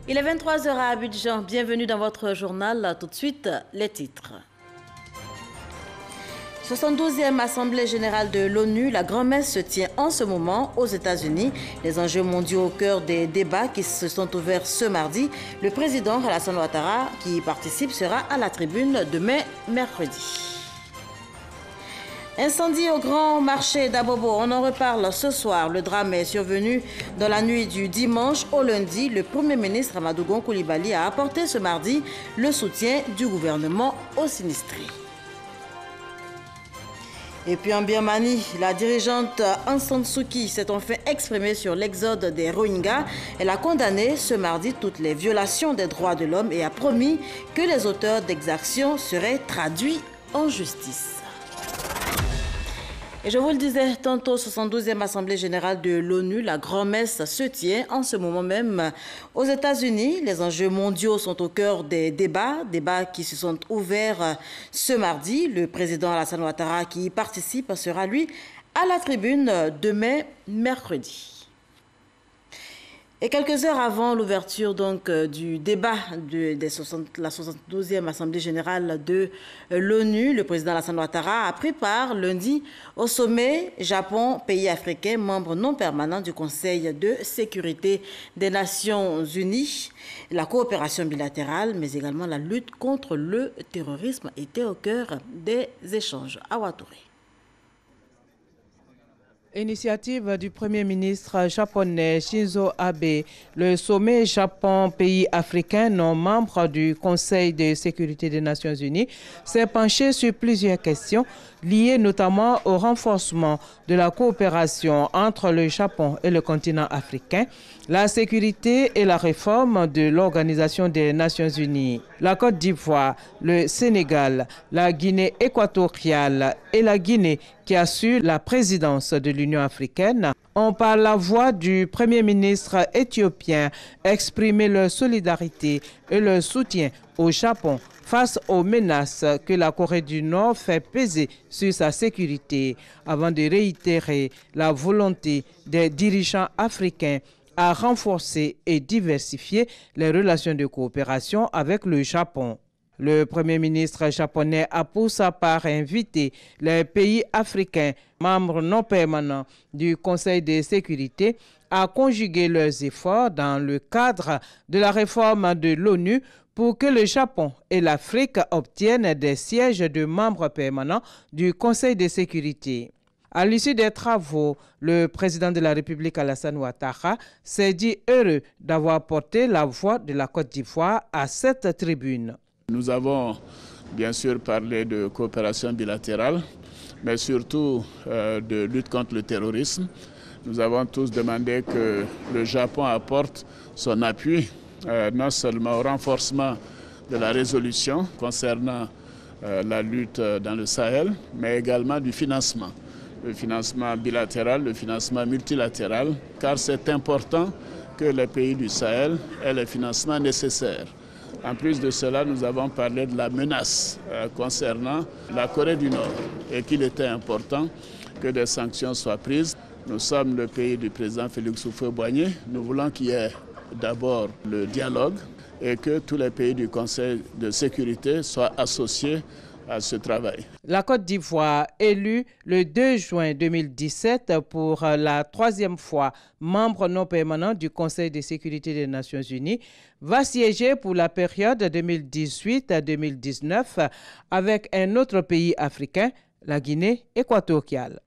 Il est 23 h à Abidjan. Bienvenue dans votre journal. Tout de suite, les titres. 72e Assemblée générale de l'ONU, la grand-messe se tient en ce moment aux États-Unis. Les enjeux mondiaux au cœur des débats qui se sont ouverts ce mardi. Le président Alassane Ouattara, qui y participe, sera à la tribune demain, mercredi. Incendie au grand marché d'Abobo, on en reparle ce soir. Le drame est survenu dans la nuit du dimanche au lundi. Le Premier ministre Amadou Gon Coulibaly a apporté ce mardi le soutien du gouvernement aux sinistrés. Et puis en Birmanie, la dirigeante Aung San Suu Kyi s'est enfin exprimée sur l'exode des Rohingyas. Elle a condamné ce mardi toutes les violations des droits de l'homme et a promis que les auteurs d'exactions seraient traduits en justice. Et je vous le disais tantôt, 72e Assemblée générale de l'ONU, la grand-messe se tient en ce moment même aux États-Unis. Les enjeux mondiaux sont au cœur des débats qui se sont ouverts ce mardi. Le président Alassane Ouattara, qui y participe, sera lui à la tribune demain, mercredi. Et quelques heures avant l'ouverture du débat de la 72e Assemblée générale de l'ONU, le président Alassane Ouattara a pris part lundi au sommet Japon, pays africain, membre non permanent du Conseil de sécurité des Nations Unies. La coopération bilatérale, mais également la lutte contre le terrorisme étaient au cœur des échanges. À Ouattouré. Initiative du Premier ministre japonais Shinzo Abe, le sommet Japon-pays africain non membre du Conseil de sécurité des Nations Unies s'est penché sur plusieurs questions liées notamment au renforcement de la coopération entre le Japon et le continent africain, la sécurité et la réforme de l'Organisation des Nations Unies. La Côte d'Ivoire, le Sénégal, la Guinée équatoriale et la Guinée qui assure la présidence de l'Union africaine ont par la voix du Premier ministre éthiopien exprimé leur solidarité et leur soutien au Japon face aux menaces que la Corée du Nord fait peser sur sa sécurité, avant de réitérer la volonté des dirigeants africains à renforcer et diversifier les relations de coopération avec le Japon. Le Premier ministre japonais a pour sa part invité les pays africains, membres non permanents du Conseil de sécurité, à conjuguer leurs efforts dans le cadre de la réforme de l'ONU pour que le Japon et l'Afrique obtiennent des sièges de membres permanents du Conseil de sécurité. À l'issue des travaux, le président de la République Alassane Ouattara s'est dit heureux d'avoir porté la voix de la Côte d'Ivoire à cette tribune. Nous avons bien sûr parlé de coopération bilatérale, mais surtout de lutte contre le terrorisme. Nous avons tous demandé que le Japon apporte son appui, non seulement au renforcement de la résolution concernant la lutte dans le Sahel, mais également du financement. Le financement bilatéral, le financement multilatéral, car c'est important que les pays du Sahel aient les financements nécessaires. En plus de cela, nous avons parlé de la menace concernant la Corée du Nord et qu'il était important que des sanctions soient prises. Nous sommes le pays du président Félix Houphouët-Boigny. Nous voulons qu'il y ait d'abord le dialogue et que tous les pays du Conseil de sécurité soient associés à ce travail. La Côte d'Ivoire, élue le 2 juin 2017 pour la 3e fois membre non permanent du Conseil de sécurité des Nations Unies, va siéger pour la période 2018 à 2019 avec un autre pays africain, la Guinée équatoriale.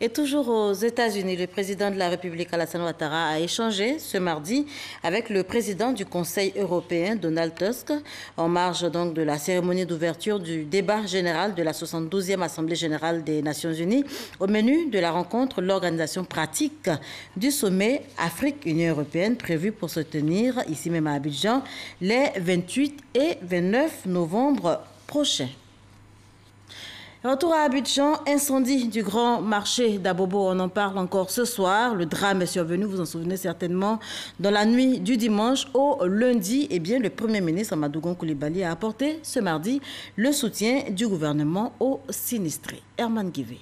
Et toujours aux États-Unis, le président de la République Alassane Ouattara a échangé ce mardi avec le président du Conseil européen, Donald Tusk, en marge donc de la cérémonie d'ouverture du débat général de la 72e Assemblée générale des Nations Unies. Au menu de la rencontre, l'organisation pratique du sommet Afrique-Union européenne prévu pour se tenir ici même à Abidjan les 28 et 29 novembre prochains. Retour à Abidjan, incendie du grand marché d'Abobo, on en parle encore ce soir. Le drame est survenu, vous en souvenez certainement, dans la nuit du dimanche au lundi. Eh bien, le Premier ministre Amadou Gon Coulibaly a apporté ce mardi le soutien du gouvernement aux sinistrés. Herman Guivé.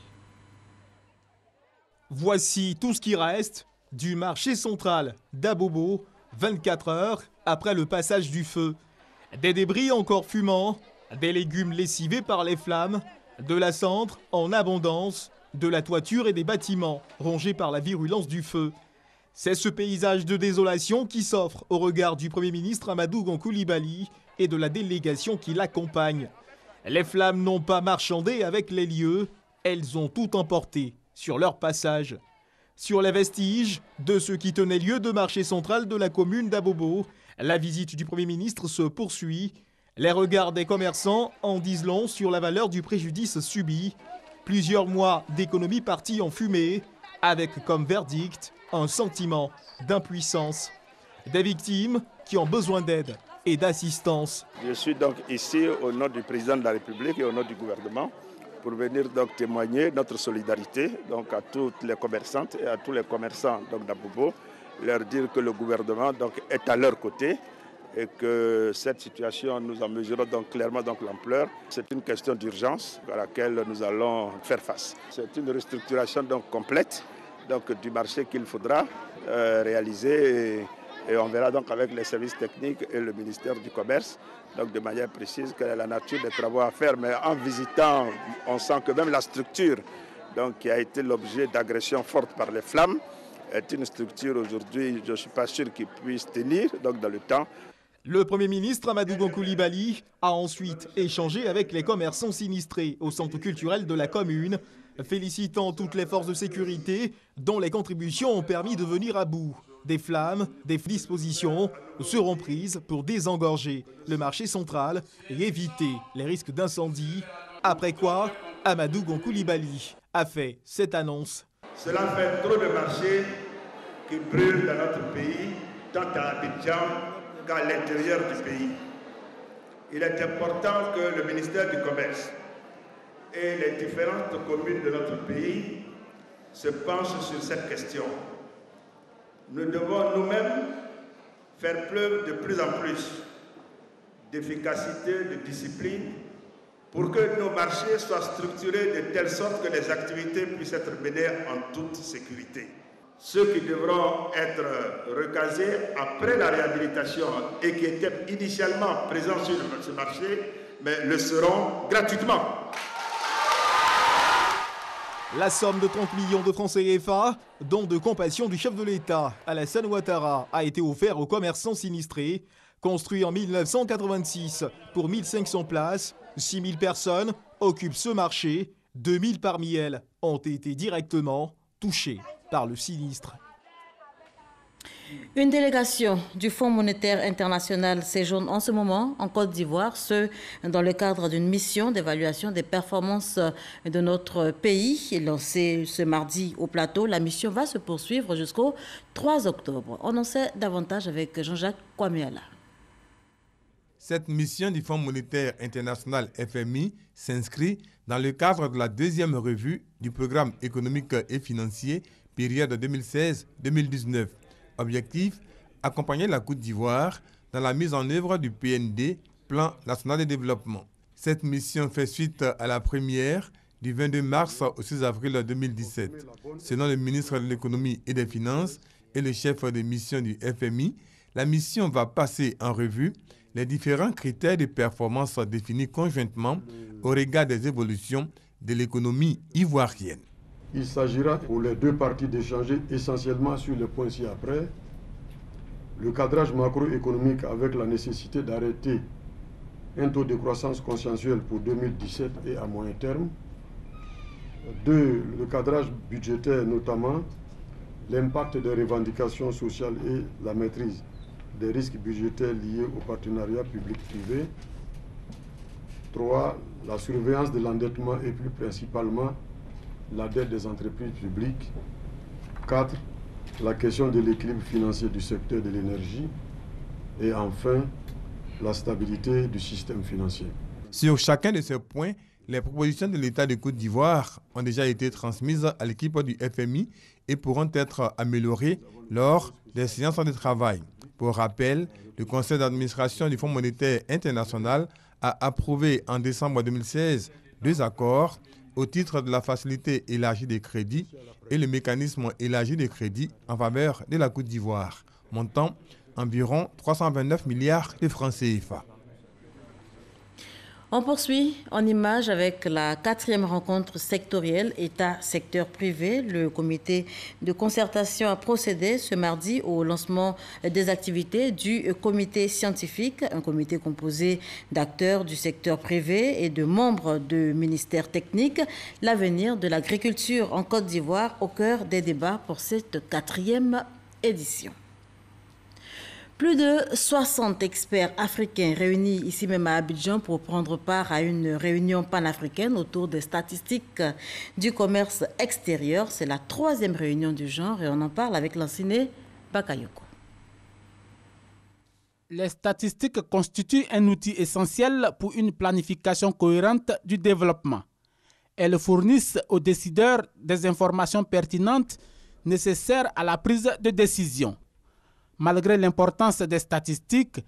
Voici tout ce qui reste du marché central d'Abobo 24 heures après le passage du feu. Des débris encore fumants, des légumes lessivés par les flammes, de la cendre en abondance, de la toiture et des bâtiments rongés par la virulence du feu. C'est ce paysage de désolation qui s'offre au regard du Premier ministre Amadou Gon Coulibaly et de la délégation qui l'accompagne. Les flammes n'ont pas marchandé avec les lieux, elles ont tout emporté sur leur passage. Sur les vestiges de ce qui tenait lieu de marché central de la commune d'Abobo, la visite du Premier ministre se poursuit. Les regards des commerçants en disent long sur la valeur du préjudice subi. Plusieurs mois d'économie partis en fumée, avec comme verdict un sentiment d'impuissance. Des victimes qui ont besoin d'aide et d'assistance. Je suis donc ici au nom du président de la République et au nom du gouvernement pour venir donc témoigner notre solidarité donc à toutes les commerçantes et à tous les commerçants d'Abobo, leur dire que le gouvernement donc est à leur côté et que cette situation, nous en mesurons donc clairement donc l'ampleur. C'est une question d'urgence à laquelle nous allons faire face. C'est une restructuration donc complète donc du marché qu'il faudra réaliser et on verra donc avec les services techniques et le ministère du Commerce donc de manière précise quelle est la nature des travaux à faire. Mais en visitant, on sent que même la structure donc, qui a été l'objet d'agressions fortes par les flammes est une structure aujourd'hui, je ne suis pas sûr qu'il puisse tenir donc, dans le temps. Le Premier ministre Amadou Gon Coulibaly a ensuite échangé avec les commerçants sinistrés au centre culturel de la commune, félicitant toutes les forces de sécurité dont les contributions ont permis de venir à bout. Des flammes, des dispositions seront prises pour désengorger le marché central et éviter les risques d'incendie. Après quoi, Amadou Gon Coulibaly a fait cette annonce. Cela fait trop de marchés qui brûlent dans notre pays, tant à Abidjan qu'à l'intérieur du pays. Il est important que le ministère du Commerce et les différentes communes de notre pays se penchent sur cette question. Nous devons nous-mêmes faire preuve de plus en plus d'efficacité, de discipline, pour que nos marchés soient structurés de telle sorte que les activités puissent être menées en toute sécurité. Ceux qui devront être recasés après la réhabilitation et qui étaient initialement présents sur ce marché, mais le seront gratuitement. La somme de 30 millions de francs CFA, don de compassion du chef de l'État, Alassane Ouattara, a été offert aux commerçants sinistrés. Construit en 1986 pour 1500 places, 6000 personnes occupent ce marché. 2000 parmi elles ont été directement touchées par le sinistre. Une délégation du Fonds monétaire international séjourne en ce moment en Côte d'Ivoire, ce dans le cadre d'une mission d'évaluation des performances de notre pays. Lancée ce mardi au plateau, la mission va se poursuivre jusqu'au 3 octobre. On en sait davantage avec Jean-Jacques Kwameala. Cette mission du Fonds monétaire international FMI s'inscrit dans le cadre de la deuxième revue du programme économique et financier période 2016-2019. Objectif, accompagner la Côte d'Ivoire dans la mise en œuvre du PND, Plan national de développement. Cette mission fait suite à la première du 22 mars au 6 avril 2017. Selon le ministre de l'économie et des finances et le chef de mission du FMI, la mission va passer en revue les différents critères de performance définis conjointement au regard des évolutions de l'économie ivoirienne. Il s'agira pour les deux parties d'échanger essentiellement sur les points ci-après. Le cadrage macroéconomique avec la nécessité d'arrêter un taux de croissance conscientiel pour 2017 et à moyen terme. 2. Le cadrage budgétaire, notamment l'impact des revendications sociales et la maîtrise des risques budgétaires liés au partenariat public-privé. 3. La surveillance de l'endettement et plus principalement la dette des entreprises publiques. 4. La question de l'équilibre financier du secteur de l'énergie. Et enfin, la stabilité du système financier. Sur chacun de ces points, les propositions de l'État de Côte d'Ivoire ont déjà été transmises à l'équipe du FMI et pourront être améliorées lors des séances de travail. Pour rappel, le Conseil d'administration du Fonds monétaire international a approuvé en décembre 2016 deux accords au titre de la facilité élargie des crédits et le mécanisme élargi des crédits en faveur de la Côte d'Ivoire, montant environ 329 milliards de francs CFA. On poursuit en images avec la 4e rencontre sectorielle État-secteur privé. Le comité de concertation a procédé ce mardi au lancement des activités du comité scientifique, un comité composé d'acteurs du secteur privé et de membres de ministères techniques. L'avenir de l'agriculture en Côte d'Ivoire au cœur des débats pour cette 4e édition. Plus de 60 experts africains réunis ici même à Abidjan pour prendre part à une réunion panafricaine autour des statistiques du commerce extérieur. C'est la 3e réunion du genre et on en parle avec l'enseigné Bakayoko. Les statistiques constituent un outil essentiel pour une planification cohérente du développement. Elles fournissent aux décideurs des informations pertinentes nécessaires à la prise de décision. Malgré l'importance des statistiques,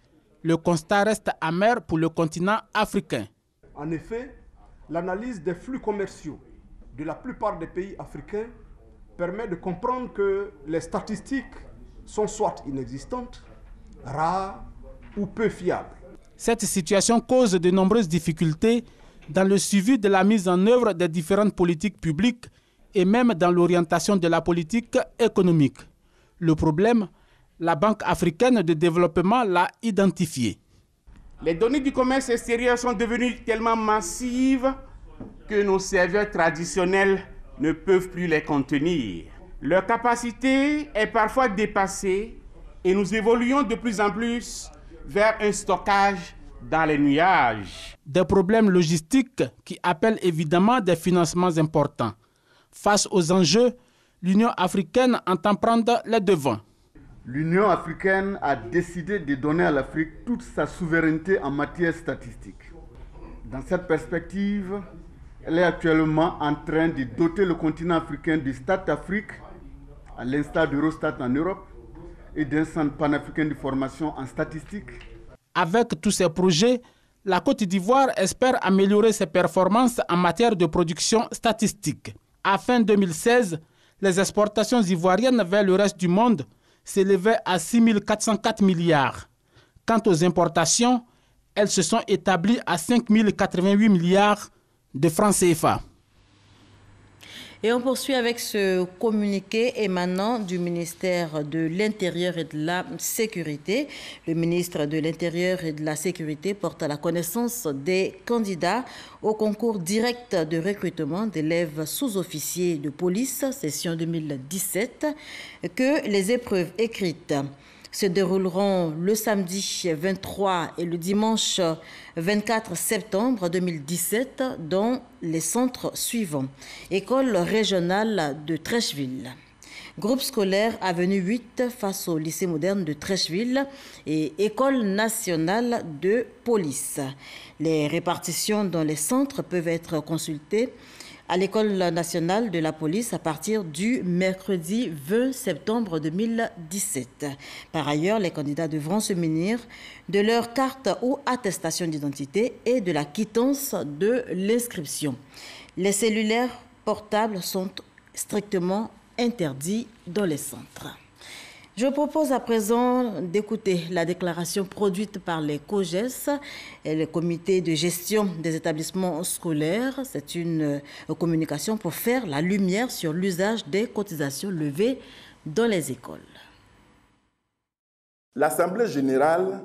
le constat reste amer pour le continent africain. En effet, l'analyse des flux commerciaux de la plupart des pays africains permet de comprendre que les statistiques sont soit inexistantes, rares ou peu fiables. Cette situation cause de nombreuses difficultés dans le suivi de la mise en œuvre des différentes politiques publiques et même dans l'orientation de la politique économique. Le problème, la Banque africaine de développement l'a identifié. Les données du commerce extérieur sont devenues tellement massives que nos serveurs traditionnels ne peuvent plus les contenir. Leur capacité est parfois dépassée et nous évoluons de plus en plus vers un stockage dans les nuages. Des problèmes logistiques qui appellent évidemment des financements importants. Face aux enjeux, l'Union africaine entend prendre les devants. L'Union africaine a décidé de donner à l'Afrique toute sa souveraineté en matière statistique. Dans cette perspective, elle est actuellement en train de doter le continent africain du StatAfrique, à l'instar d'Eurostat en Europe, et d'un centre panafricain de formation en statistique. Avec tous ces projets, la Côte d'Ivoire espère améliorer ses performances en matière de production statistique. À fin 2016, les exportations ivoiriennes vers le reste du monde s'élevaient à 6 404 milliards. Quant aux importations, elles se sont établies à 5 088 milliards de francs CFA. Et on poursuit avec ce communiqué émanant du ministère de l'Intérieur et de la Sécurité. Le ministre de l'Intérieur et de la Sécurité porte à la connaissance des candidats au concours direct de recrutement d'élèves sous-officiers de police, session 2017, que les épreuves écrites se dérouleront le samedi 23 et le dimanche 24 septembre 2017 dans les centres suivants. École régionale de Trècheville, groupe scolaire Avenue 8 face au lycée moderne de Trècheville et École nationale de police. Les répartitions dans les centres peuvent être consultées à l'École nationale de la police à partir du mercredi 20 septembre 2017. Par ailleurs, les candidats devront se munir de leur carte ou attestation d'identité et de la quittance de l'inscription. Les cellulaires portables sont strictement interdits dans les centres. Je propose à présent d'écouter la déclaration produite par les COGES et le comité de gestion des établissements scolaires. C'est une communication pour faire la lumière sur l'usage des cotisations levées dans les écoles. L'Assemblée générale,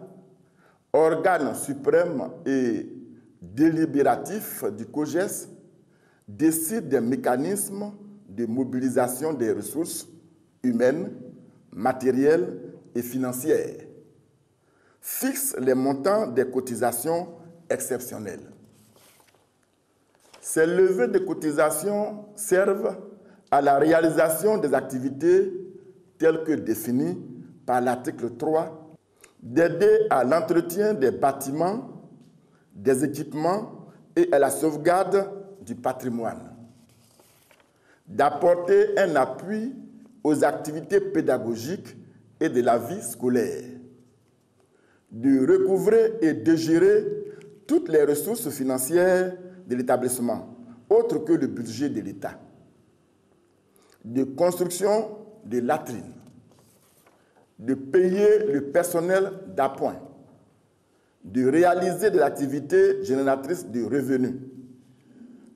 organe suprême et délibératif du COGES, décide des mécanismes de mobilisation des ressources humaines, matérielles et financières, fixe les montants des cotisations exceptionnelles. Ces levées de cotisations servent à la réalisation des activités telles que définies par l'article 3, d'aider à l'entretien des bâtiments, des équipements et à la sauvegarde du patrimoine, d'apporter un appui aux activités pédagogiques et de la vie scolaire, de recouvrer et de gérer toutes les ressources financières de l'établissement, autres que le budget de l'État, de construction de latrines, de payer le personnel d'appoint, de réaliser des activités génératrices de revenus,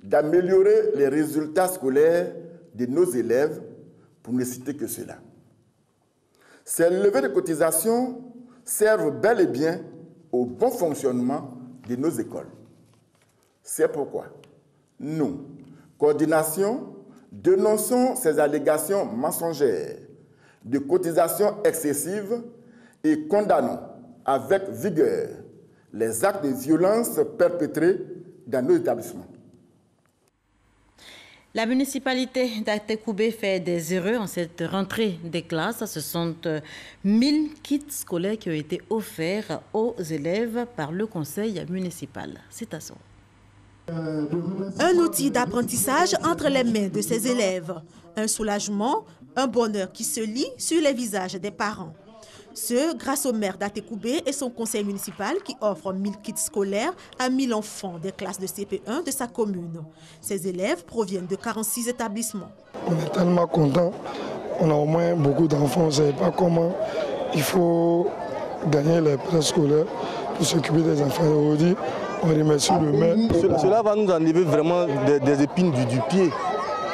d'améliorer les résultats scolaires de nos élèves, pour ne citer que cela. Ces levées de cotisations servent bel et bien au bon fonctionnement de nos écoles. C'est pourquoi nous, coordination, dénonçons ces allégations mensongères de cotisations excessives et condamnons avec vigueur les actes de violence perpétrés dans nos établissements. La municipalité d'Atekoubé fait des heureux en cette rentrée des classes. Ce sont 1000 kits scolaires qui ont été offerts aux élèves par le conseil municipal. Citation. Un outil d'apprentissage entre les mains de ces élèves. Un soulagement, un bonheur qui se lit sur les visages des parents. Ce, grâce au maire d'Atekoubé et son conseil municipal qui offre 1000 kits scolaires à 1000 enfants des classes de CP1 de sa commune. Ces élèves proviennent de 46 établissements. On est tellement contents. On a au moins beaucoup d'enfants. On ne sait pas comment il faut gagner les prêts scolaires pour s'occuper des enfants. Aujourd'hui, on remercie le maire. Cela va nous enlever vraiment des épines du pied.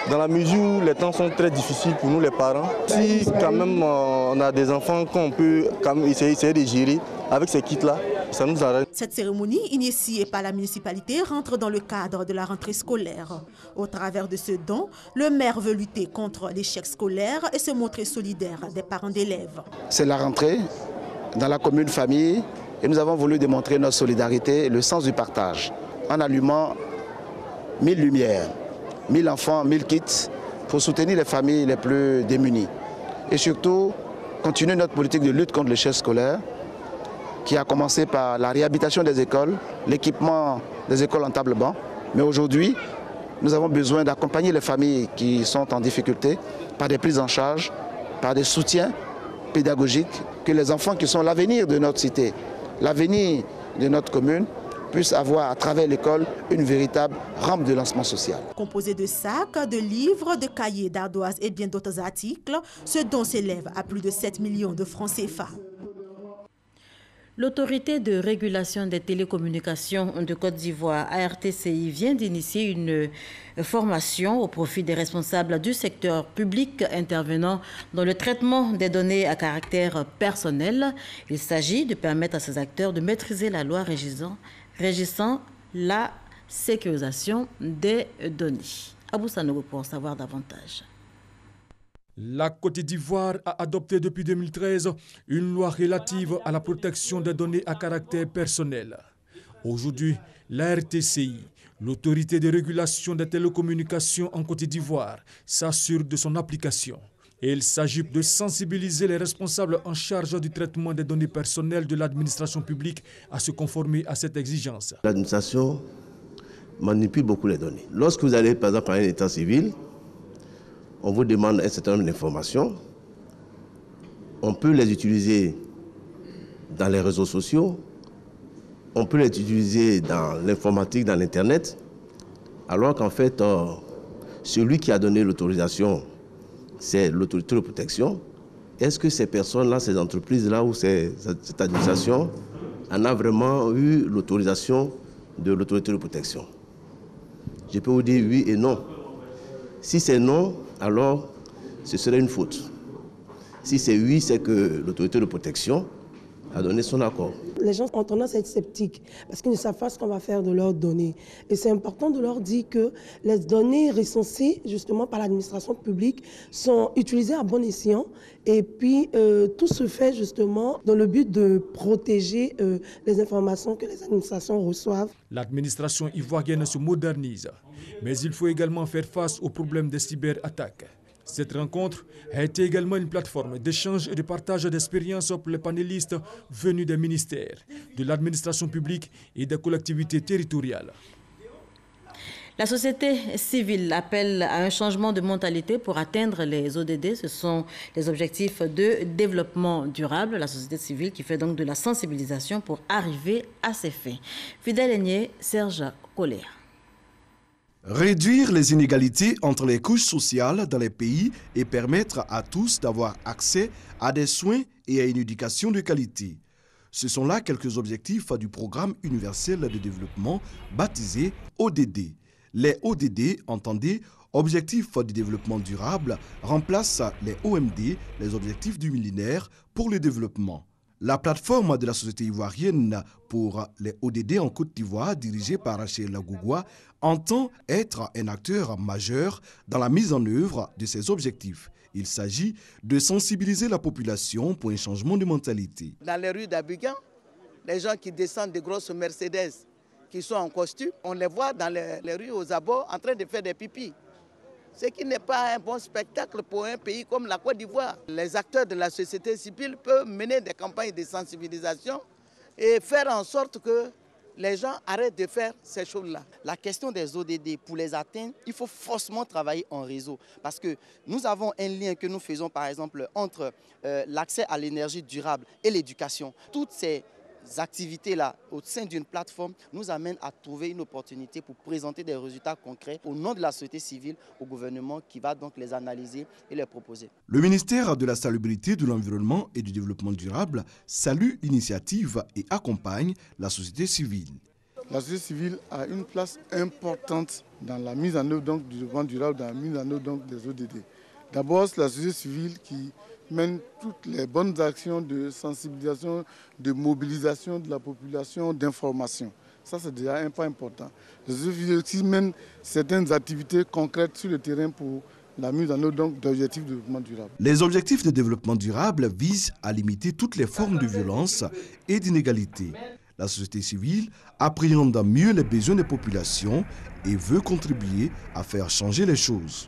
Dans la mesure où les temps sont très difficiles pour nous les parents, si quand même on a des enfants qu'on peut quand même essayer de gérer avec ces kits-là, ça nous arrête. Cette cérémonie, initiée par la municipalité, rentre dans le cadre de la rentrée scolaire. Au travers de ce don, le maire veut lutter contre l'échec scolaire et se montrer solidaire des parents d'élèves. C'est la rentrée dans la commune famille et nous avons voulu démontrer notre solidarité et le sens du partage en allumant 1000 lumières. 1000 enfants, 1000 kits pour soutenir les familles les plus démunies. Et surtout, continuer notre politique de lutte contre l'échec scolaire qui a commencé par la réhabilitation des écoles, l'équipement des écoles en table-banc. Mais aujourd'hui, nous avons besoin d'accompagner les familles qui sont en difficulté par des prises en charge, par des soutiens pédagogiques, que les enfants qui sont l'avenir de notre cité, l'avenir de notre commune, puissent avoir à travers l'école une véritable rampe de lancement social. Composé de sacs, de livres, de cahiers, d'ardoises et bien d'autres articles, ce don s'élève à plus de 7 millions de francs CFA. L'autorité de régulation des télécommunications de Côte d'Ivoire, ARTCI, vient d'initier une formation au profit des responsables du secteur public intervenant dans le traitement des données à caractère personnel. Il s'agit de permettre à ces acteurs de maîtriser la loi régissant la sécurisation des données. Abou Sanogo pour en savoir davantage. La Côte d'Ivoire a adopté depuis 2013 une loi relative à la protection des données à caractère personnel. Aujourd'hui, la RTCI, l'autorité de régulation des télécommunications en Côte d'Ivoire, s'assure de son application. Et il s'agit de sensibiliser les responsables en charge du traitement des données personnelles de l'administration publique à se conformer à cette exigence. L'administration manipule beaucoup les données. Lorsque vous allez par exemple à un état civil, on vous demande un certain nombre d'informations. On peut les utiliser dans les réseaux sociaux, on peut les utiliser dans l'informatique, dans l'Internet, alors qu'en fait, celui qui a donné l'autorisation, c'est l'autorité de protection. Est-ce que ces personnes-là, ces entreprises-là ou cette administration en a vraiment eu l'autorisation de l'autorité de protection? Je peux vous dire oui et non. Si c'est non, alors ce serait une faute. Si c'est oui, c'est que l'autorité de protection a donné son accord. Les gens ont tendance à être sceptiques parce qu'ils ne savent pas ce qu'on va faire de leurs données. Et c'est important de leur dire que les données recensées justement par l'administration publique sont utilisées à bon escient. Et puis tout se fait justement dans le but de protéger les informations que les administrations reçoivent. L'administration ivoirienne se modernise, mais il faut également faire face au problème des cyberattaques. Cette rencontre a été également une plateforme d'échange et de partage d'expériences pour les panélistes venus des ministères, de l'administration publique et des collectivités territoriales. La société civile appelle à un changement de mentalité pour atteindre les ODD. Ce sont les objectifs de développement durable. La société civile qui fait donc de la sensibilisation pour arriver à ces fins. Fidèle Aigné, Serge Collet. Réduire les inégalités entre les couches sociales dans les pays et permettre à tous d'avoir accès à des soins et à une éducation de qualité. Ce sont là quelques objectifs du programme universel de développement baptisé ODD. Les ODD, entendez, Objectifs du développement durable, remplacent les OMD, les objectifs du millénaire pour le développement. La plateforme de la société ivoirienne pour les ODD en Côte d'Ivoire, dirigée par Rachel Gougoua, entend être un acteur majeur dans la mise en œuvre de ces objectifs. Il s'agit de sensibiliser la population pour un changement de mentalité. Dans les rues d'Abidjan, les gens qui descendent de grosses Mercedes, qui sont en costume, on les voit dans les rues aux abords en train de faire des pipis. Ce qui n'est pas un bon spectacle pour un pays comme la Côte d'Ivoire. Les acteurs de la société civile peuvent mener des campagnes de sensibilisation et faire en sorte que les gens arrêtent de faire ces choses-là. La question des ODD, pour les atteindre, il faut forcément travailler en réseau. Parce que nous avons un lien que nous faisons, par exemple, entre l'accès à l'énergie durable et l'éducation. Toutes ces activités-là, au sein d'une plateforme, nous amènent à trouver une opportunité pour présenter des résultats concrets au nom de la société civile au gouvernement qui va donc les analyser et les proposer. Le ministère de la Salubrité, de l'Environnement et du Développement durable salue l'initiative et accompagne la société civile. La société civile a une place importante dans la mise en œuvre donc, du développement durable, dans la mise en œuvre donc, des ODD. D'abord, c'est la société civile qui mène toutes les bonnes actions de sensibilisation, de mobilisation de la population, d'information. Ça, c'est déjà un pas important. La société civile aussi mène certaines activités concrètes sur le terrain pour la mise en œuvre d'objectifs de développement durable. Les objectifs de développement durable visent à limiter toutes les formes de violence et d'inégalité. La société civile appréhende mieux les besoins des populations et veut contribuer à faire changer les choses.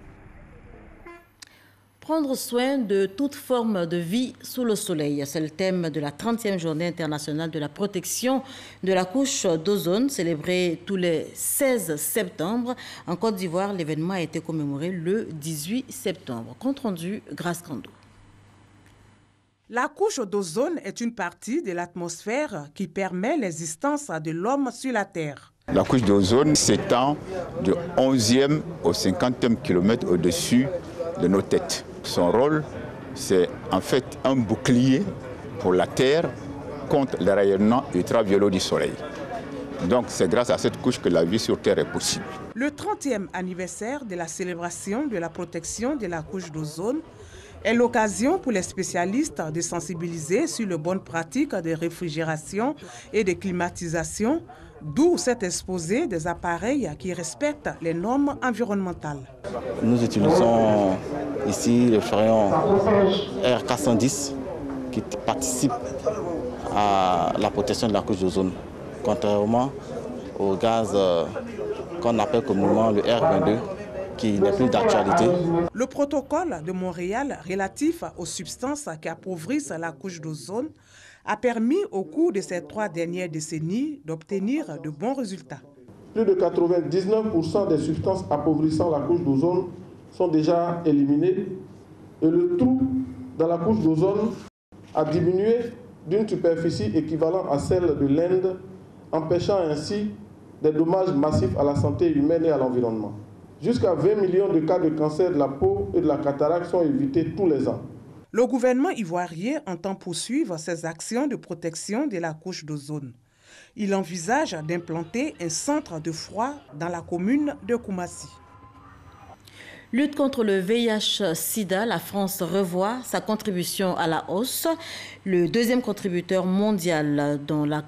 Prendre soin de toute forme de vie sous le soleil, c'est le thème de la 30e journée internationale de la protection de la couche d'ozone, célébrée tous les 16 septembre. En Côte d'Ivoire, l'événement a été commémoré le 18 septembre. Compte rendu, Grace Kando. La couche d'ozone est une partie de l'atmosphère qui permet l'existence de l'homme sur la Terre. La couche d'ozone s'étend du 11e au 50e kilomètre au-dessus de nos têtes. Son rôle, c'est en fait un bouclier pour la Terre contre les rayonnements ultraviolets du Soleil. Donc c'est grâce à cette couche que la vie sur Terre est possible. Le 30e anniversaire de la célébration de la protection de la couche d'ozone est l'occasion pour les spécialistes de sensibiliser sur les bonnes pratiques de réfrigération et de climatisation, d'où cet exposé des appareils qui respectent les normes environnementales. Nous utilisons ici le fréon R410 qui participe à la protection de la couche d'ozone, contrairement au gaz qu'on appelle communément le R22, qui n'est plus d'actualité. Le protocole de Montréal relatif aux substances qui appauvrissent la couche d'ozone a permis au cours de ces 3 dernières décennies d'obtenir de bons résultats. Plus de 99% des substances appauvrissant la couche d'ozone sont déjà éliminées et le trou dans la couche d'ozone a diminué d'une superficie équivalente à celle de l'Inde, empêchant ainsi des dommages massifs à la santé humaine et à l'environnement. Jusqu'à 20 millions de cas de cancer de la peau et de la cataracte sont évités tous les ans. Le gouvernement ivoirien entend poursuivre ses actions de protection de la couche d'ozone. Il envisage d'implanter un centre de froid dans la commune de Koumassi. Lutte contre le VIH-Sida, la France revoit sa contribution à la hausse. Le deuxième contributeur mondial dans le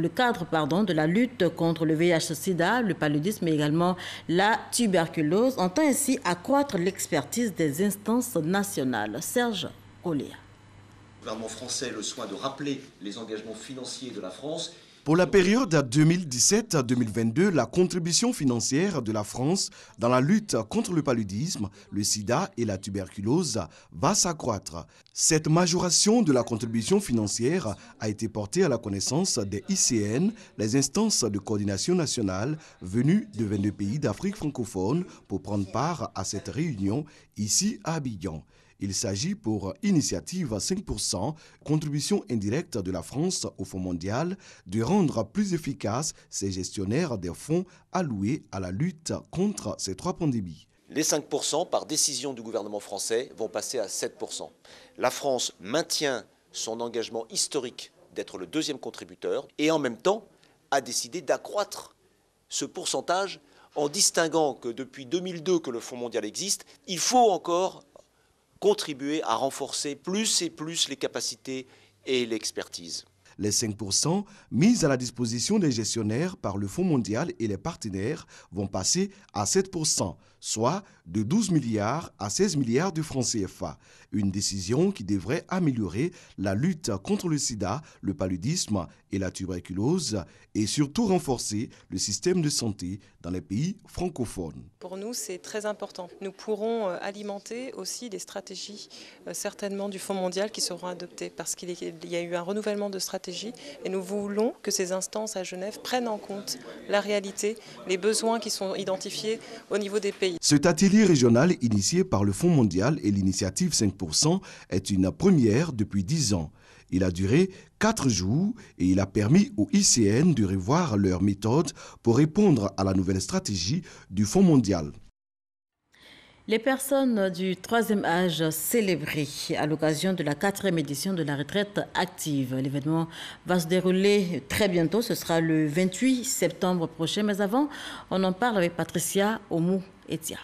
cadre de la lutte contre le VIH-Sida, le paludisme, mais également la tuberculose, entend ainsi accroître l'expertise des instances nationales. Serge Oléa. Le gouvernement français a le soin de rappeler les engagements financiers de la France. Pour la période 2017-2022, la contribution financière de la France dans la lutte contre le paludisme, le sida et la tuberculose va s'accroître. Cette majoration de la contribution financière a été portée à la connaissance des ICN, les instances de coordination nationale venues de 22 pays d'Afrique francophone pour prendre part à cette réunion ici à Abidjan. Il s'agit pour Initiative 5%, contribution indirecte de la France au Fonds mondial, de rendre plus efficaces ces gestionnaires des fonds alloués à la lutte contre ces 3 pandémies. Les 5%, par décision du gouvernement français, vont passer à 7%. La France maintient son engagement historique d'être le deuxième contributeur et en même temps a décidé d'accroître ce pourcentage en distinguant que depuis 2002 que le Fonds mondial existe, il faut encore contribuer à renforcer plus et plus les capacités et l'expertise. Les 5% mis à la disposition des gestionnaires par le Fonds mondial et les partenaires vont passer à 7%, soit de 12 milliards à 16 milliards de francs CFA. Une décision qui devrait améliorer la lutte contre le sida, le paludisme et la tuberculose et surtout renforcer le système de santé dans les pays francophones. Pour nous, c'est très important. Nous pourrons alimenter aussi des stratégies certainement du Fonds mondial qui seront adoptées parce qu'il y a eu un renouvellement de stratégie et nous voulons que ces instances à Genève prennent en compte la réalité, les besoins qui sont identifiés au niveau des pays. Cet atelier régional initié par le Fonds mondial et l'initiative 5% est une première depuis 10 ans. Il a duré 4 jours et il a permis aux ICN de revoir leurs méthodes pour répondre à la nouvelle stratégie du Fonds mondial. Les personnes du troisième âge célébrées à l'occasion de la 4e édition de la retraite active. L'événement va se dérouler très bientôt, ce sera le 28 septembre prochain. Mais avant, on en parle avec Patricia Omou-Etia.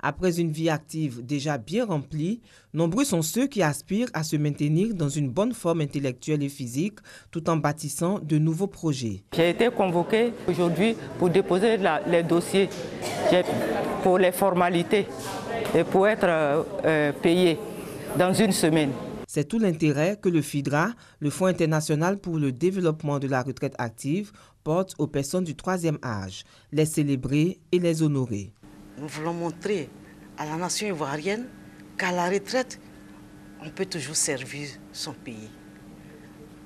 Après une vie active déjà bien remplie, nombreux sont ceux qui aspirent à se maintenir dans une bonne forme intellectuelle et physique tout en bâtissant de nouveaux projets. J'ai été convoqué aujourd'hui pour déposer les dossiers pour les formalités et pour être payé dans une semaine. C'est tout l'intérêt que le FIDRA, le Fonds international pour le développement de la retraite active, porte aux personnes du troisième âge, les célébrer et les honorer. Nous voulons montrer à la nation ivoirienne qu'à la retraite, on peut toujours servir son pays.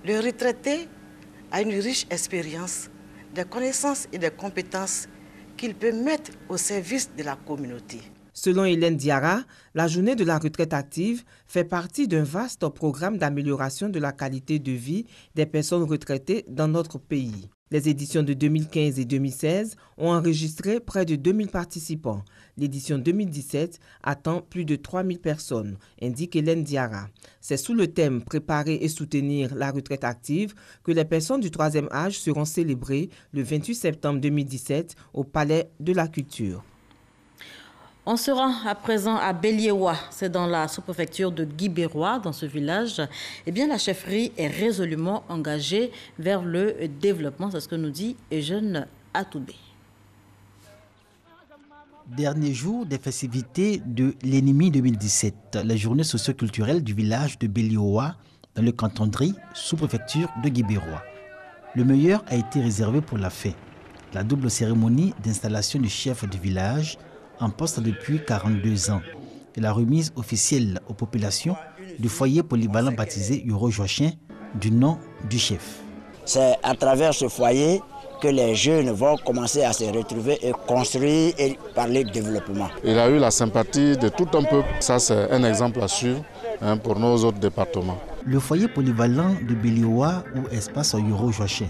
Le retraité a une riche expérience, des connaissances et des compétences qu'il peut mettre au service de la communauté. Selon Hélène Diarra, la journée de la retraite active fait partie d'un vaste programme d'amélioration de la qualité de vie des personnes retraitées dans notre pays. Les éditions de 2015 et 2016 ont enregistré près de 2000 participants. L'édition 2017 attend plus de 3000 personnes, indique Hélène Diarra. C'est sous le thème « Préparer et soutenir la retraite active » que les personnes du troisième âge seront célébrées le 28 septembre 2017 au Palais de la Culture. On se rend à présent à Beliewa, c'est dans la sous-préfecture de Guibérois. Dans ce village, eh bien, la chefferie est résolument engagée vers le développement. C'est ce que nous dit Eugène Atoubé. Dernier jour des festivités de l'Ennemi 2017, les journées socio-culturelles du village de Beliewa, dans le canton de Ri, sous-préfecture de Guibérois. Le meilleur a été réservé pour la fête. La double cérémonie d'installation du chef du village, en poste depuis 42 ans, et la remise officielle aux populations du foyer polyvalent baptisé Yoro Joachim du nom du chef. C'est à travers ce foyer que les jeunes vont commencer à se retrouver et construire et parler de développement. Il a eu la sympathie de tout un peuple. Ça, c'est un exemple à suivre pour nos autres départements. Le foyer polyvalent de Beliewa ou espace Yoro Joachim,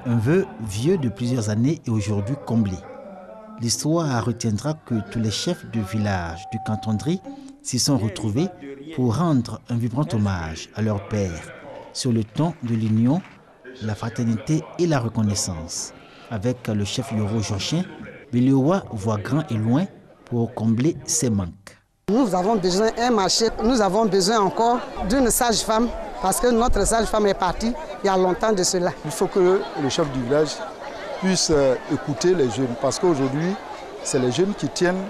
un vœu vieux de plusieurs années et aujourd'hui comblé. L'histoire retiendra que tous les chefs de village du canton de Ri s'y sont retrouvés pour rendre un vibrant hommage à leur père sur le ton de l'union, la fraternité et la reconnaissance. Avec le chef Yoro Joachim, Beliewa voit grand et loin pour combler ses manques. Nous avons besoin d'un marché, nous avons besoin encore d'une sage-femme parce que notre sage-femme est partie il y a longtemps de cela. Il faut que le chef du village puisse écouter les jeunes parce qu'aujourd'hui, c'est les jeunes qui tiennent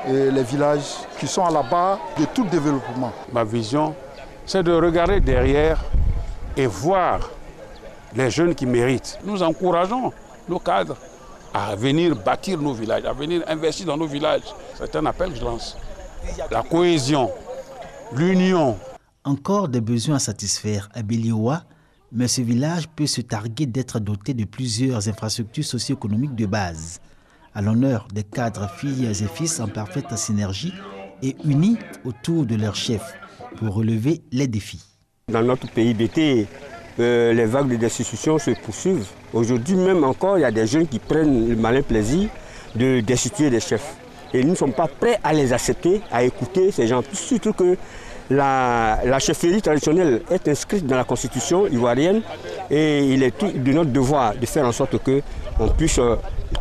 les villages, qui sont à la base de tout développement. Ma vision, c'est de regarder derrière et voir les jeunes qui méritent. Nous encourageons nos cadres à venir bâtir nos villages, à venir investir dans nos villages. C'est un appel que je lance. La cohésion, l'union. Encore des besoins à satisfaire à Beliewa, mais ce village peut se targuer d'être doté de plusieurs infrastructures socio-économiques de base, à l'honneur des cadres filles et fils en parfaite synergie et unis autour de leur chef pour relever les défis. Dans notre pays d'été, les vagues de destitution se poursuivent. Aujourd'hui même encore, il y a des jeunes qui prennent le malin plaisir de destituer des chefs. Et nous ne sommes pas prêts à les accepter, à écouter ces gens, surtout que la chefferie traditionnelle est inscrite dans la constitution ivoirienne et il est de notre devoir de faire en sorte qu'on puisse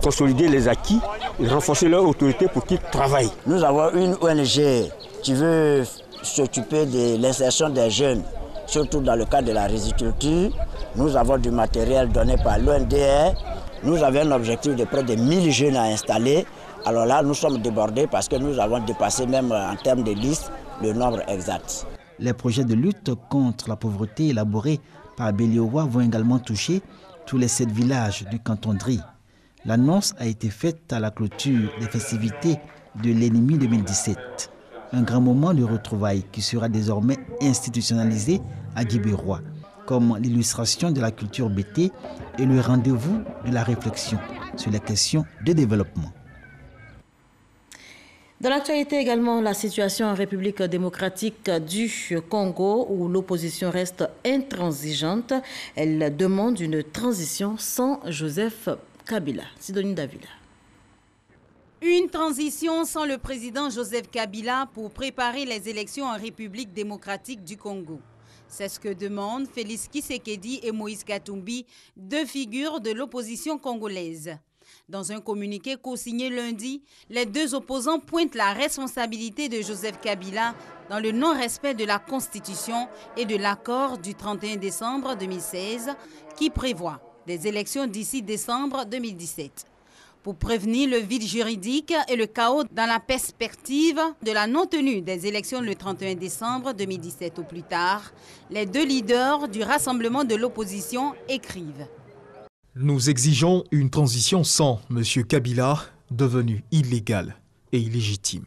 consolider les acquis et renforcer leur autorité pour qu'ils travaillent. Nous avons une ONG qui veut s'occuper de l'insertion des jeunes, surtout dans le cadre de la riziculture. Nous avons du matériel donné par l'ONDR. Nous avons un objectif de près de 1000 jeunes à installer. Alors là, nous sommes débordés parce que nous avons dépassé même en termes de liste le nombre exact. Les projets de lutte contre la pauvreté élaborés par Beliowa vont également toucher tous les 7 villages du canton de Dri. L'annonce a été faite à la clôture des festivités de l'ennemi 2017. Un grand moment de retrouvailles qui sera désormais institutionnalisé à Guibérois, comme l'illustration de la culture BT et le rendez-vous de la réflexion sur les questions de développement. Dans l'actualité également, la situation en République démocratique du Congo où l'opposition reste intransigeante. Elle demande une transition sans Joseph Kabila. Sidonie Davila. Une transition sans le président Joseph Kabila pour préparer les élections en République démocratique du Congo. C'est ce que demandent Félix Tshisekedi et Moïse Katumbi, deux figures de l'opposition congolaise. Dans un communiqué co-signé lundi, les deux opposants pointent la responsabilité de Joseph Kabila dans le non-respect de la Constitution et de l'accord du 31 décembre 2016 qui prévoit des élections d'ici décembre 2017. Pour prévenir le vide juridique et le chaos dans la perspective de la non-tenue des élections le 31 décembre 2017 au plus tard, les deux leaders du rassemblement de l'opposition écrivent. Nous exigeons une transition sans M. Kabila, devenu illégal et illégitime.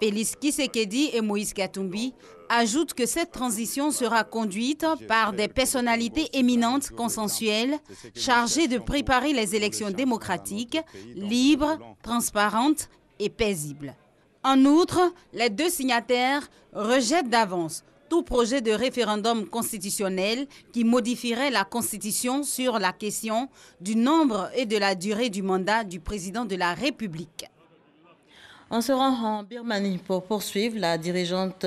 Félix Tshisekedi et Moïse Katumbi ajoutent que cette transition sera conduite par des personnalités éminentes consensuelles chargées de préparer les élections démocratiques, libres, transparentes et paisibles. En outre, les deux signataires rejettent d'avance tout projet de référendum constitutionnel qui modifierait la Constitution sur la question du nombre et de la durée du mandat du président de la République. On se rend en Birmanie pour poursuivre. La dirigeante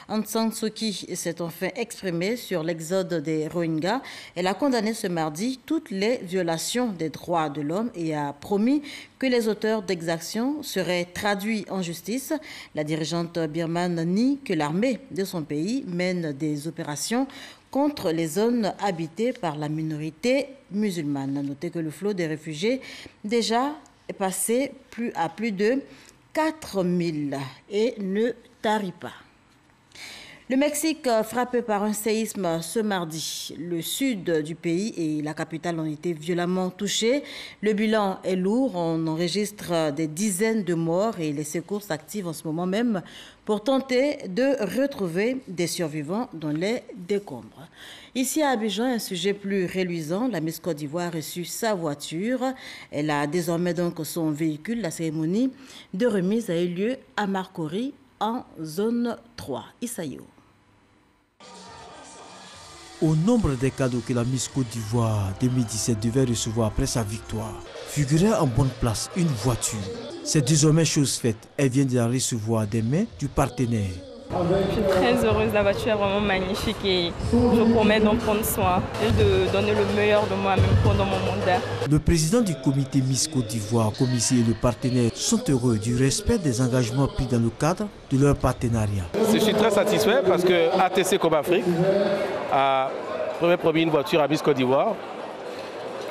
Aung San Suu Kyi s'est enfin exprimée sur l'exode des Rohingyas. Elle a condamné ce mardi toutes les violations des droits de l'homme et a promis que les auteurs d'exactions seraient traduits en justice. La dirigeante birmane nie que l'armée de son pays mène des opérations contre les zones habitées par la minorité musulmane. Notez que le flot des réfugiés déjà est passé à plus de 4000 et ne tarit pas. Le Mexique, frappé par un séisme ce mardi, le sud du pays et la capitale ont été violemment touchés. Le bilan est lourd, on enregistre des dizaines de morts et les secours s'activent en ce moment même pour tenter de retrouver des survivants dans les décombres. Ici à Abidjan, un sujet plus reluisant, la Miss Côte d'Ivoire a reçu sa voiture. Elle a désormais donc son véhicule. La cérémonie de remise a eu lieu à Marcory en zone 3. Issaïo. Au nombre des cadeaux que la Miss Côte d'Ivoire 2017 devait recevoir après sa victoire, figurait en bonne place une voiture. C'est désormais chose faite. Elle vient de la recevoir des mains du partenaire. Je suis très heureuse, la voiture est vraiment magnifique et je promets d'en prendre soin et de donner le meilleur de moi-même pendant mon mandat. Le président du comité Miss Côte d'Ivoire, commissaire et le partenaire sont heureux du respect des engagements pris dans le cadre de leur partenariat. Je suis très satisfait parce que ATC Comme Afrique a promis une voiture à Miss Côte d'Ivoire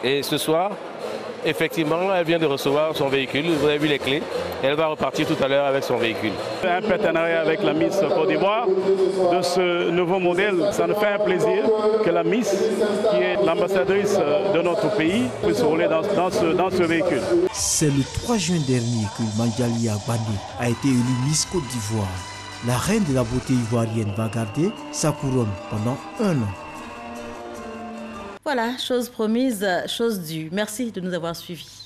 et ce soir, effectivement, elle vient de recevoir son véhicule, vous avez vu les clés, et elle va repartir tout à l'heure avec son véhicule. Un partenariat avec la Miss Côte d'Ivoire de ce nouveau modèle, ça nous fait un plaisir que la Miss, qui est l'ambassadrice de notre pays, puisse rouler dans ce véhicule. C'est le 3 juin dernier que Mandialia Bani a été élue Miss Côte d'Ivoire. La reine de la beauté ivoirienne va garder sa couronne pendant 1 an. Voilà, chose promise, chose due. Merci de nous avoir suivis.